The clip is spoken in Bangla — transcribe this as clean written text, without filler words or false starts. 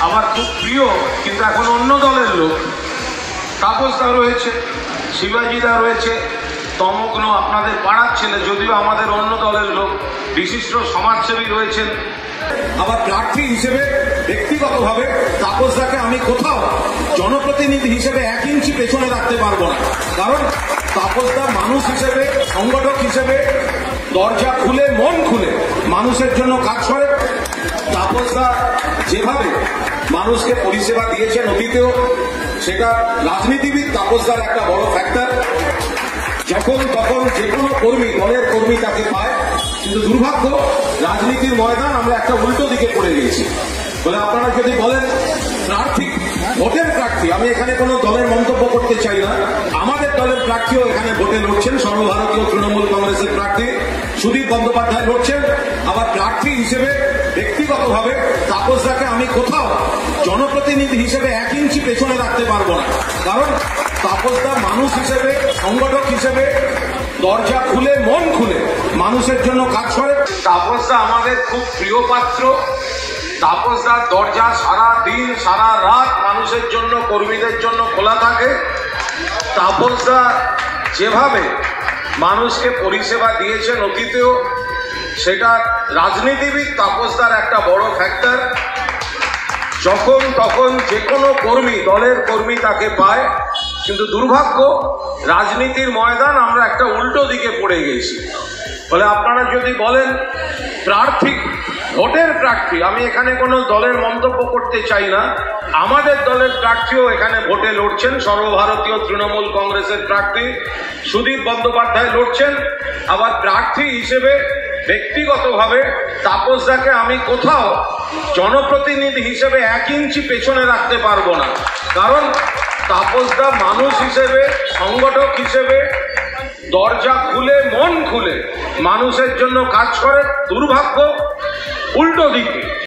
আমার খুব প্রিয় কিন্তু এখন অন্য দলের লোক তাপসদা রয়েছে, শিবাজিদা রয়েছে, তমগ্ন আপনাদের পাড়ার ছেলে, যদিও আমাদের অন্য দলের লোক, বিশিষ্ট সমাজসেবী রয়েছেন। আবার প্রার্থী হিসেবে ব্যক্তিগতভাবে তাপসদাকে আমি কোথাও জনপ্রতিনিধি হিসেবে 1 ইঞ্চি পেছনে রাখতে পারবো না। কারণ তাপসদা মানুষ হিসেবে, সংগঠক হিসেবে দরজা খুলে মন খুলে মানুষের জন্য কাজ করে। তাপসদা যেভাবে মানুষকে পরিষেবা দিয়েছেন অতীতেও, সেটা রাজনীতিবিদ তাপসদার একটা বড় ফ্যাক্টর। যখন তখন যে কোনো কর্মী, দলের কর্মী তাকে পায়, কিন্তু দুর্ভাগ্য রাজনীতির ময়দান আমরা একটা উল্টো দিকে পড়ে গেছি। বলে আপনারা যদি বলেন প্রার্থী, ভোটের প্রার্থী, আমি এখানে কোনো দলের মন্তব্য করতে চাই না, আমাদের দলের প্রার্থীও এখানে ভোটে লড়ছেন, সর্বভারতীয় তৃণমূল কংগ্রেসের প্রার্থী সুদীপ বন্দ্যোপাধ্যায় লড়ছেন। আবার প্রার্থী হিসেবে ব্যক্তিগতভাবে তাপসদাকে আমি কোথাও জনপ্রতিনিধি হিসেবে 1 ইঞ্চি পেছনে রাখতে পারবো না। কারণ তাপসদা মানুষ হিসেবে, সংগঠক হিসেবে দরজা খুলে মন খুলে মানুষের জন্য কাজ করে। তাপসদা আমাদের খুব প্রিয় পাত্র। তাপসদার দরজা সারা দিন সারা রাত মানুষের জন্য, কর্মীদের জন্য খোলা থাকে। তাপসদা যেভাবে মানুষকে পরিষেবা দিয়েছেন অতীতেও, সেটা রাজনীতিবিদ তাপসদার একটা বড় ফ্যাক্টর। যখন তখন যে কোনো কর্মী, দলের কর্মী তাকে পায়, কিন্তু দুর্ভাগ্য রাজনীতির ময়দান আমরা একটা উল্টো দিকে পড়ে গেছি। বলে আপনারা যদি বলেন প্রার্থী, ভোটের প্রার্থী, আমি এখানে কোনো দলের মন্তব্য করতে চাই না, আমাদের দলের প্রার্থীও এখানে ভোটে লড়ছেন, সর্বভারতীয় তৃণমূল কংগ্রেসের প্রার্থী সুদীপ বন্দ্যোপাধ্যায় লড়ছেন। আবার প্রার্থী হিসেবে ব্যক্তিগতভাবে তাপসদাকে আমি কোথাও জনপ্রতিনিধি হিসেবে 1 ইঞ্চি পেছনে রাখতে পারবো না। কারণ তাপসদা মানুষ হিসেবে, সংগঠক হিসেবে দরজা খুলে মন খুলে মানুষের জন্য কাজ করে। দুর্ভাগ্য উল্টো দিকে